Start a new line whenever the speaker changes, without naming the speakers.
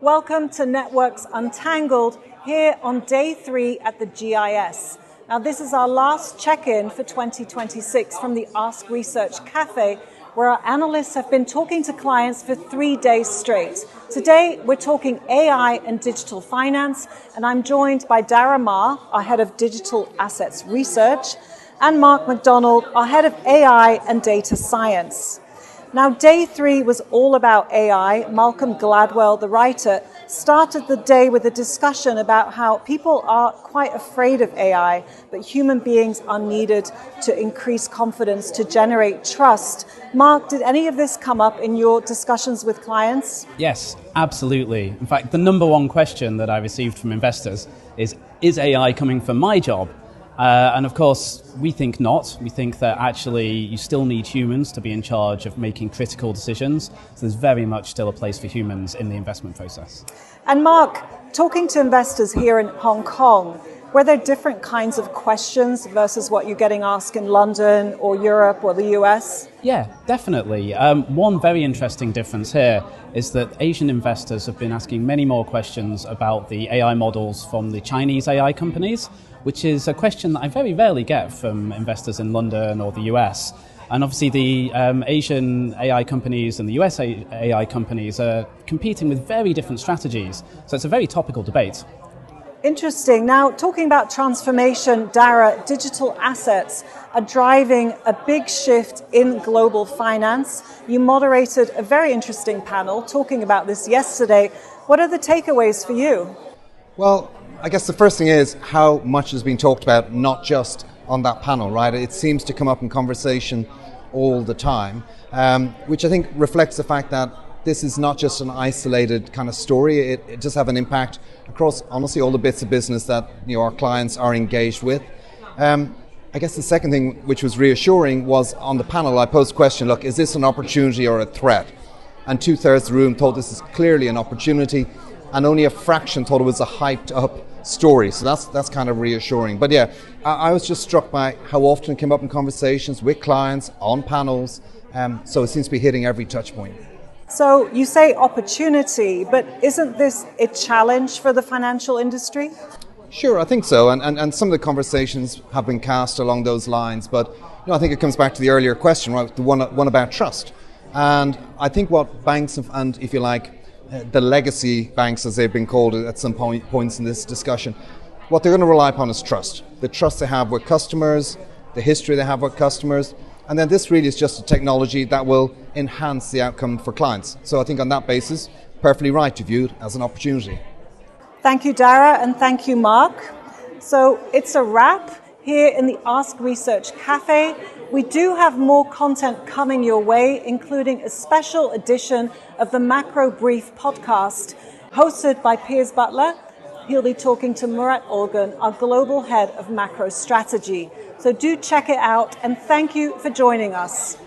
Welcome to Network's Untangled here on day 3 at the GIS. Now this is our last check-in for 2026 from the Ask Research Cafe, where our analysts have been talking to clients for 3 days straight. Today we're talking AI and digital finance, and I'm joined by Daragh Maher, our head of digital assets research, and McDonald, our head of AI and data science. Now, day 3 was all about AI. Malcolm Gladwell, the writer, started the day with a discussion about how people are quite afraid of AI, but human beings are needed to increase confidence, to generate trust. Mark, did any of this come up in your discussions with clients?
Yes, absolutely. In fact, the number one question that I received from investors is AI coming for my job? And of course, we think not. We think that actually you still need humans to be in charge of making critical decisions. So there's very much still a place for humans in the investment process.
And Mark, talking to investors here in Hong Kong, were there different kinds of questions versus what you're getting asked in London or Europe or the US?
Yeah, definitely. One very interesting difference here is that Asian investors have been asking many more questions about the AI models from the Chinese AI companies, which is a question that I very rarely get from investors in London or the US. And obviously the Asian AI companies and the US AI companies are competing with very different strategies. So it's a very topical debate.
Interesting. Now, talking about transformation, Daragh, digital assets are driving a big shift in global finance. You moderated a very interesting panel talking about this yesterday. What are the takeaways for you?
Well, I guess the first thing is how much is being talked about, not just on that panel, right? It seems to come up in conversation all the time, which I think reflects the fact that this is not just an isolated kind of story. It does have an impact across, honestly, all the bits of business that our clients are engaged with. I guess the second thing which was reassuring was on the panel I posed the question, look, is this an opportunity or a threat? And 2/3 of the room thought this is clearly an opportunity, and only a fraction thought it was a hyped up story. So that's kind of reassuring. But yeah, I was just struck by how often it came up in conversations with clients, on panels. So it seems to be hitting every touch point.
So you say opportunity, but isn't this a challenge for the financial industry?
Sure, I think so. And some of the conversations have been cast along those lines. But I think it comes back to the earlier question, right? The one about trust. And I think what banks and if you like, the legacy banks, as they've been called at some points in this discussion, what they're going to rely upon is trust. The trust they have with customers, the history they have with customers, and then this really is just a technology that will enhance the outcome for clients. So I think on that basis, perfectly right to view it as an opportunity.
Thank you, Daragh, and thank you, Mark. So it's a wrap here in the Ask Research Cafe. We do have more content coming your way, including a special edition of the Macro Brief podcast, hosted by Piers Butler. He'll be talking to Murat Olgun, our global head of macro strategy. So do check it out, and thank you for joining us.